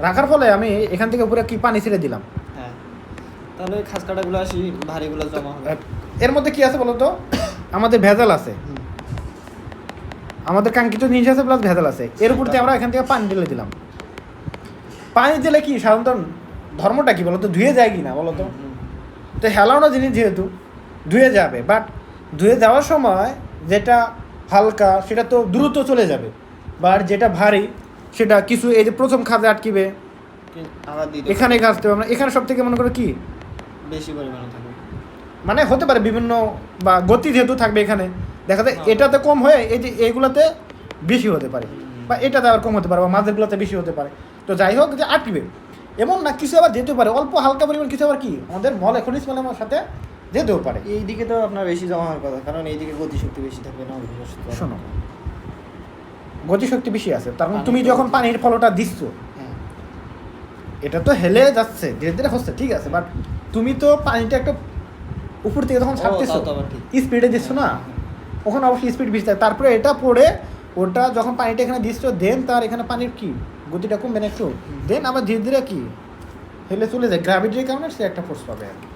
রাখার ফলে আমি এখান থেকে উপরে কি পানি ছেড়ে দিলাম, তাহলে খাস কাটাগুলো আসি ভারীগুলো জমা হবে। এর মধ্যে কি আছে বলতো, আমাদের ভেজাল আছে, আমাদের কাঙ্ক্ষিত জিনিস আছে প্লাস ভেজাল আছে। এর উপর দিয়ে আমরা এখান থেকে পানি ঢেলে দিলাম। পানি দিলে কি সাধারণত ধর্মটা কি বলতো, ধুয়ে যায় কি না বলতো? তো হেলানো জিনিস যেহেতু ধুয়ে যাবে, বাট ধুয়ে যাওয়ার সময় যেটা হালকা সেটা তো দ্রুত চলে যাবে, বাট যেটা ভারী সেটা কিছু, এই যে প্রথম খাজে আটকিবে, এখানে ঘাসতে হবে, এখানে সব থেকে মনে করো কি বেশি পরিমাণে থাকবে, মানে হতে পারে বিভিন্ন, বা গতি যেহেতু থাকবে এখানে, দেখা যায় এটাতে কম হয়ে এই যে এইগুলোতে বেশি হতে পারে, বা এটাতে আবার কম হতে পারে, বা মাঝেরগুলোতে বেশি হতে পারে। তো যাই হোক, যে আটকিবে এমন না, কিছু আবার যেতে পারে অল্প হালকা পরিমাণ, কিছু আবার কি আমাদের খনিজ মলের সাথে যেতেও পারে। এই দিকে তো আপনার বেশি জমা হওয়ার কথা, কারণ এই দিকে গতিশক্তি বেশি থাকবে না। শোনো, গতিশক্তি বেশি আছে, তার মানে তুমি যখন পানির ফলটা দিচ্ছ, এটা তো হেলে যাচ্ছে, ধীরে ধীরে হচ্ছে, ঠিক আছে, বাট তুমি তো পানিটা একটা উপর থেকে যখন ছাড়তেছো স্পিডে দিচ্ছ না, ওখানে অবশ্যই স্পিড বেশি থাকে। তারপরে এটা পড়ে ওটা যখন পানিটা এখানে দিচ্ছ, দেন তার এখানে পানির কি গতিটা কমবে না একটু, দেন আবার ধীরে ধীরে কি হেলে চলে যায়, গ্র্যাভিটির কারণে সে একটা ফোর্স পাবে আর কি।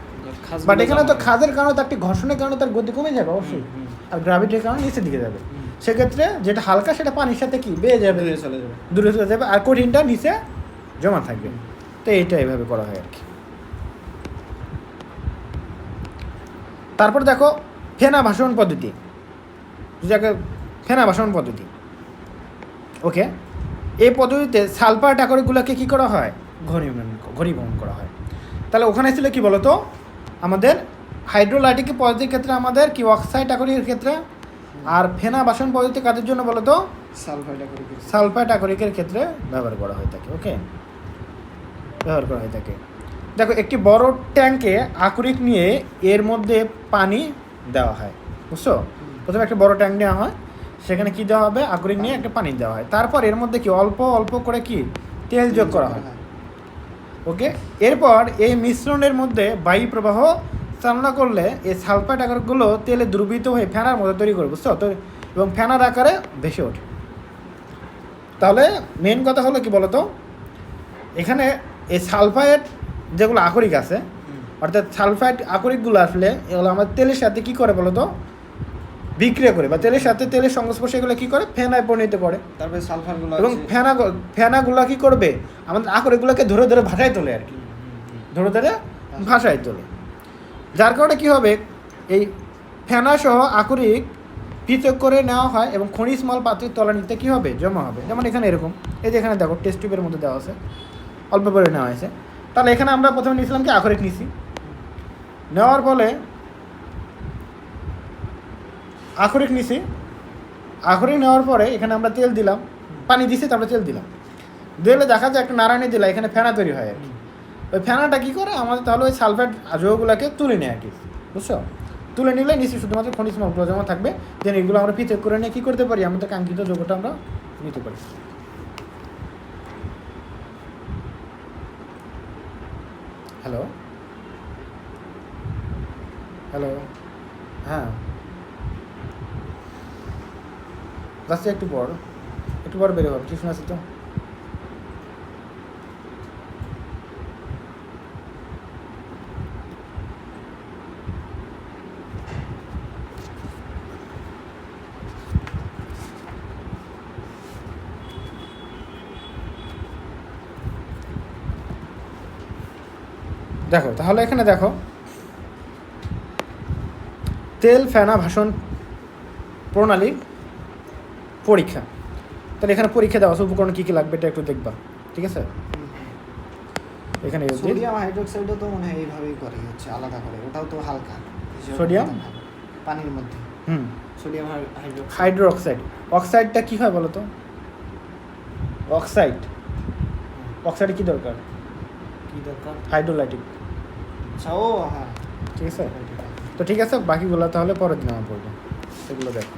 বাট এখানে তো খাজের কারণে, তার একটি ঘর্ষণের কারণে তার গতি কমে যাবে অবশ্যই, আর গ্র্যাভিটির কারণে নিচের দিকে যাবে। সেক্ষেত্রে যেটা হালকা সেটা পানির সাথে কি বেয়ে যাবে, দূরে চলে যাবে, আর কঠিনটা নিচে জমা থাকবে। তো এইটা এইভাবে করা হয় আর কি। তারপর দেখো ফেনা ভাষণ পদ্ধতি, যাকে ফেনা ভাষণ পদ্ধতি, ওকে, এই পদ্ধতিতে সালফার আকরিকগুলোকে কী করা হয়, ঘনীভবন করা হয়। তাহলে ওখানে ছিল কি বলতো, আমাদের হাইড্রোলাইটিক পদ্ধতির ক্ষেত্রে আমাদের কি অক্সাইড আকরিকের ক্ষেত্রে, আর ফেনা বাসন পদ্ধতি কাজের জন্য বলতো সালফাইড আকরিকের ক্ষেত্রে ব্যবহার করা হয়ে থাকে। ওকে, ব্যবহার করা হয়ে থাকে। দেখো, একটি বড় ট্যাঙ্কে আকরিক নিয়ে এর মধ্যে পানি দেওয়া হয়, বুঝছো? প্রথমে একটা বড় ট্যাঙ্ক নেওয়া হয়, সেখানে কি দেওয়া হবে, আকরিক নিয়ে একটা পানি দেওয়া হয়, তারপর এর মধ্যে কি অল্প অল্প করে কি তেল যোগ করা হয়। ওকে, এরপর এই মিশ্রণের মধ্যে বায়ু প্রবাহ চালনা করলে এই সালফাইড আকরিকগুলো তেলে দ্রবীভূত হয়ে ফেনার মতো তৈরি করে, বুঝছো তো, এবং ফেনার আকারে ভেসে ওঠে। তাহলে মেন কথা হলো কি বলতো, এখানে এই সালফাইড যেগুলো আকরিক আছে, অর্থাৎ সালফাইড আকরিকগুলো আসলে এগুলো আমাদের তেলের সাথে কী করে বলতো, বিক্রিয়া করে, বা তেলের সাথে তেলের সংস্পর্শে এগুলো কী করে, ফেনায় পরিণত করে। তারপরে সালফারগুলো এবং ফেনাগুলো কী করবে, আমাদের আকরিকগুলোকে ধরে ধরে ভাষায় তোলে আর কি, ধরে ধরে ভাষায় তোলে। যার কারণে কী হবে, এই ফেনাসহ আকরিক পৃথক করে নেওয়া হয় এবং খনিজ মাল পাত্রের তলানিতে কী হবে, জমা হবে। যেমন এখানে এরকম, এই যে এখানে দেখো টেস্ট টিউবের মধ্যে দেওয়া আছে, অল্প করে নেওয়া হয়েছে। তাহলে এখানে আমরা প্রথমে নিয়েছিলাম কি, আকরিক নিছি, নেওয়ার ফলে আকরিক নিছি, আকরিক নেওয়ার পরে এখানে আমরা তেল দিলাম, পানি দিছি, তারপরে তেল দিলাম, দিলে দেখা যায় একটা নাড়ানি দিলা, এখানে ফেনা তৈরি হয় আর কি। ওই ফেনাটা কী করে আমাদের, তাহলে ওই সালফাইড যৌগগুলোকে তুলে নেয় আর কি, বুঝছো? তুলে নিলে নিচে শুধুমাত্র খনিজ মৌল জমা থাকবে, দেন এগুলো আমরা পৃথক করে নিয়ে কী করতে পারি, আমাদের কাঙ্ক্ষিত যৌগটা আমরা নিতে পারি। হ্যালো। হ্যালো, হ্যাঁ যাচ্ছি একটু পর বেরো হবে, টিউশন আছে তো। দেখো তাহলে এখানে দেখো, তেল ফেনা ভাষণ প্রণালী পরীক্ষা। তাহলে এখানে পরীক্ষা দেওয়া আছে, উপকরণ কী কী লাগবে এটা একটু দেখবা, ঠিক আছে? এখানে সোডিয়াম হাইড্রোক্সাইডও তো মনে হয় এইভাবেই করে, হচ্ছে আলাদা করে, ওটাও তো হালকা সোডিয়াম পানির মধ্যে। সোডিয়াম হাইড্রো অক্সাইড, অক্সাইডটা কী হয় বলো তো? অক্সাইডে কী দরকার? কি দরকার? হাইড্রোলাইটিক। আচ্ছা, ও হ্যাঁ, ঠিক আছে, তো ঠিক আছে, বাকিগুলো তাহলে পরের দিন আমার পড়বো, সেগুলো দেখো।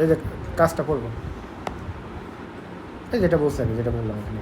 এই যে কাজটা করবো, এই যেটা বলছি আগে, যেটা বললাম এখানে।